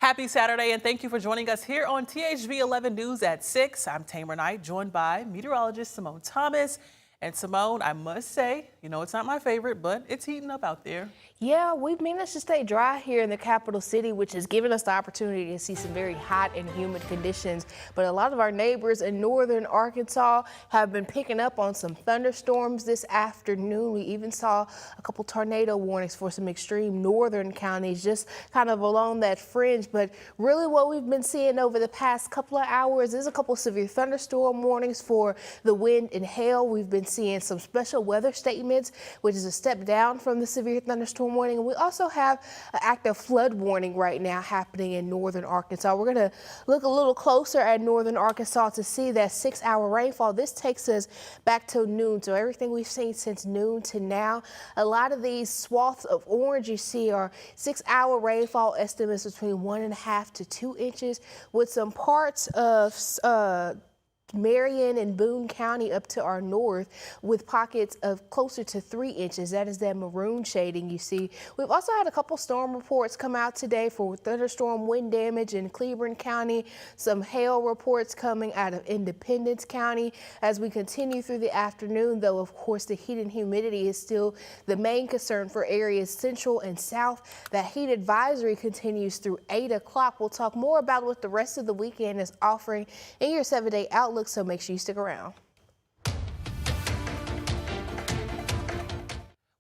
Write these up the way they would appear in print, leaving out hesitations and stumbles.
Happy Saturday, and thank you for joining us here on THV 11 News at 6. I'm Tamer Knight, joined by meteorologist Simone Thomas. And Simone, I must say, it's not my favorite, but it's heating up out there. Yeah, we've managed to stay dry here in the capital city, which has given us the opportunity to see some very hot and humid conditions. But a lot of our neighbors in northern Arkansas have been picking up on some thunderstorms this afternoon. We even saw a couple tornado warnings for some extreme northern counties, just kind of along that fringe. But really what we've been seeing over the past couple of hours is a couple severe thunderstorm warnings for the wind and hail. We've been seeing some special weather statements, which is a step down from the severe thunderstorm warning. And we also have an active flood warning right now happening in northern Arkansas. We're going to look a little closer at northern Arkansas to see that 6-hour rainfall. This takes us back to noon. So everything we've seen since noon to now, a lot of these swaths of orange you see are 6-hour rainfall estimates between 1.5 to 2 inches, with some parts of Marion and Boone County up to our north with pockets of closer to 3 inches. That is that maroon shading you see. We've also had a couple storm reports come out today for thunderstorm wind damage in Cleburne County, some hail reports coming out of Independence County. As we continue through the afternoon, though, of course, the heat and humidity is still the main concern for areas central and south. That heat advisory continues through 8 o'clock. We'll talk more about what the rest of the weekend is offering in your 7-day outlook, so make sure you stick around.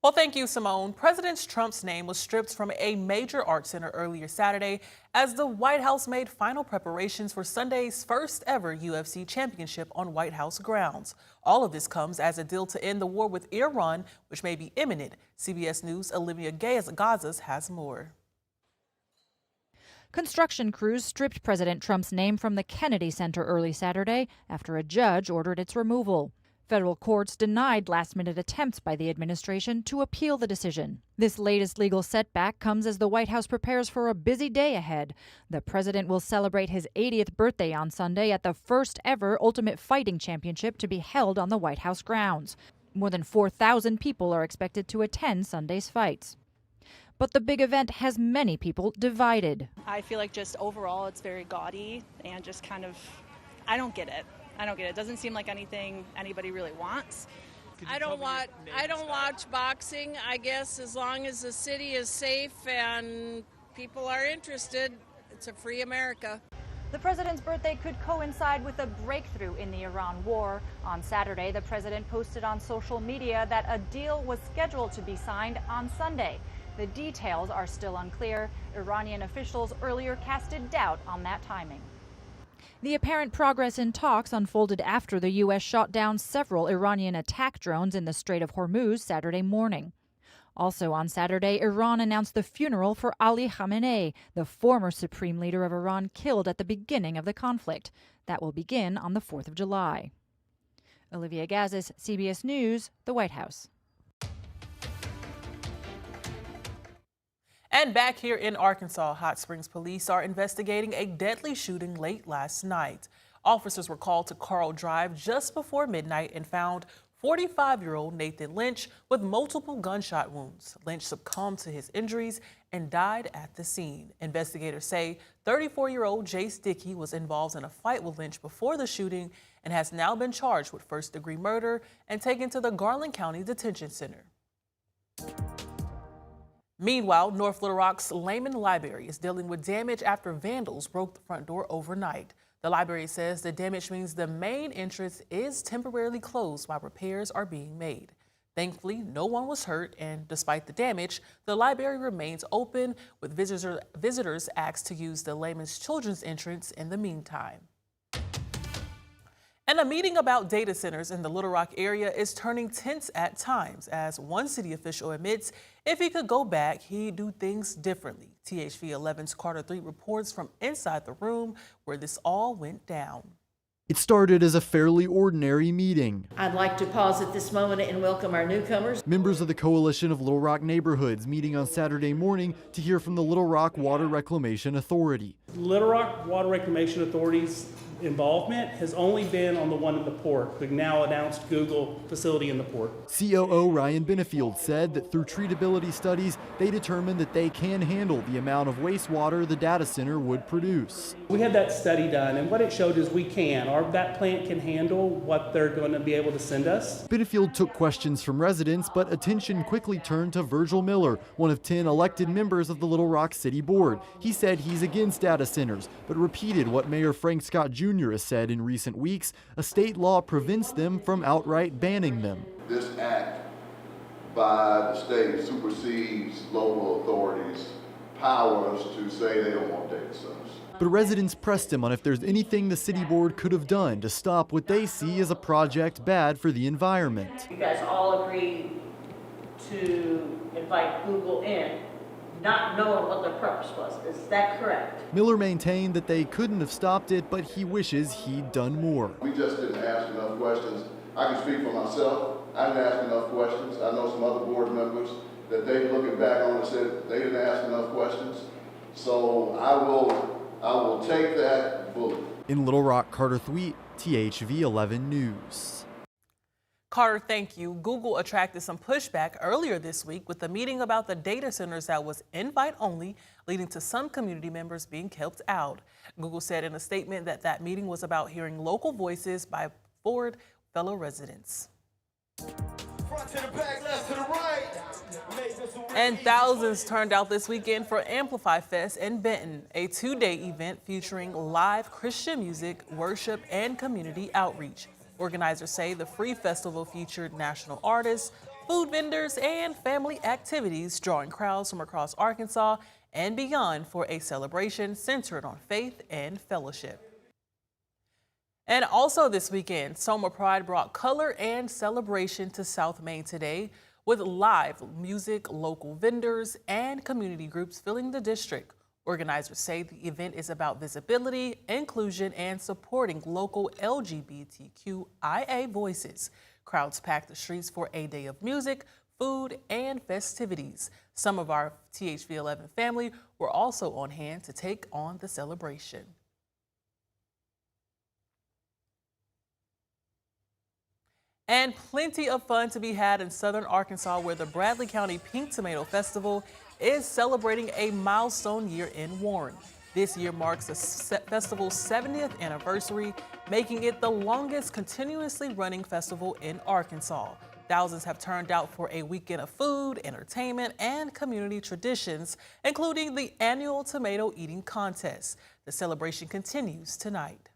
Well, thank you, Simone. President Trump's name was stripped from a major art center earlier Saturday as the White House made final preparations for Sunday's first ever UFC championship on White House grounds. All of this comes as a deal to end the war with Iran, which may be imminent. CBS News' Olivia Gazas has more. Construction crews stripped President Trump's name from the Kennedy Center early Saturday after a judge ordered its removal. Federal courts denied last-minute attempts by the administration to appeal the decision. This latest legal setback comes as the White House prepares for a busy day ahead. The president will celebrate his 80th birthday on Sunday at the first ever Ultimate Fighting Championship to be held on the White House grounds. More than 4,000 people are expected to attend Sunday's fights. But the big event has many people divided. I feel like just overall it's very gaudy and just kind of, I don't get it. It doesn't seem like anything anybody really wants. I don't watch boxing. I guess as long as the city is safe and people are interested, it's a free America. The president's birthday could coincide with a breakthrough in the Iran war. On Saturday, the president posted on social media that a deal was scheduled to be signed on Sunday. The details are still unclear. Iranian officials earlier casted doubt on that timing. The apparent progress in talks unfolded after the U.S. shot down several Iranian attack drones in the Strait of Hormuz Saturday morning. Also on Saturday, Iran announced the funeral for Ali Khamenei, the former supreme leader of Iran killed at the beginning of the conflict. That will begin on the 4th of July. Olivia Gazas, CBS News, the White House. And back here in Arkansas, Hot Springs police are investigating a deadly shooting late last night. Officers were called to Carl Drive just before midnight and found 45-year-old Nathan Lynch with multiple gunshot wounds. Lynch succumbed to his injuries and died at the scene. Investigators say 34-year-old Jace Dickey was involved in a fight with Lynch before the shooting and has now been charged with first-degree murder and taken to the Garland County Detention Center. Meanwhile, North Little Rock's Lehman Library is dealing with damage after vandals broke the front door overnight. The library says the damage means the main entrance is temporarily closed while repairs are being made. Thankfully, no one was hurt, and despite the damage, the library remains open with visitors asked to use the Lehman's Children's entrance in the meantime. And a meeting about data centers in the Little Rock area is turning tense at times as one city official admits if he could go back, he'd do things differently. THV 11's Carter 3 reports from inside the room where this all went down. It started as a fairly ordinary meeting. I'd like to pause at this moment and welcome our newcomers. Members of the Coalition of Little Rock Neighborhoods meeting on Saturday morning to hear from the Little Rock Water Reclamation Authority. Little Rock Water Reclamation Authority's involvement has only been on the one in the port, the now announced Google facility in the port. COO Ryan Benefield said that through treatability studies, they determined that they can handle the amount of wastewater the data center would produce. We had that study done, and what it showed is we can. That plant can handle what they're going to be able to send us. Benefield took questions from residents, but attention quickly turned to Virgil Miller, one of 10 elected members of the Little Rock City Board. He said he's against data centers, but repeated what Mayor Frank Scott Jr. has said in recent weeks: a state law prevents them from outright banning them. This act by the state supersedes local authorities' powers to say they don't want data centers. But residents pressed him on if there's anything the city board could have done to stop what they see as a project bad for the environment. You guys all agreed to invite Google in, not knowing what their purpose was. Is that correct? Miller maintained that they couldn't have stopped it, but he wishes he'd done more. We just didn't ask enough questions. I can speak for myself. I didn't ask enough questions. I know some other board members that they looking back on and said they didn't ask enough questions. So I will take that bullet. In Little Rock, Carter Thweet, THV 11 News. Carter, thank you. Google attracted some pushback earlier this week with a meeting about the data centers that was invite only, leading to some community members being kept out. Google said in a statement that that meeting was about hearing local voices by Ford fellow residents. And thousands turned out this weekend for Amplify Fest in Benton, a two-day event featuring live Christian music, worship, and community outreach. Organizers say the free festival featured national artists, food vendors, and family activities, drawing crowds from across Arkansas and beyond for a celebration centered on faith and fellowship. And also this weekend, Soma Pride brought color and celebration to South Main today with live music, local vendors, and community groups filling the district. Organizers say the event is about visibility, inclusion, and supporting local LGBTQIA voices. Crowds packed the streets for a day of music, food, and festivities. Some of our THV 11 family were also on hand to take on the celebration. And plenty of fun to be had in southern Arkansas, where the Bradley County Pink Tomato Festival is celebrating a milestone year in Warren. This year marks the festival's 70th anniversary, making it the longest continuously running festival in Arkansas. Thousands have turned out for a weekend of food, entertainment, and community traditions, including the annual tomato eating contest. The celebration continues tonight.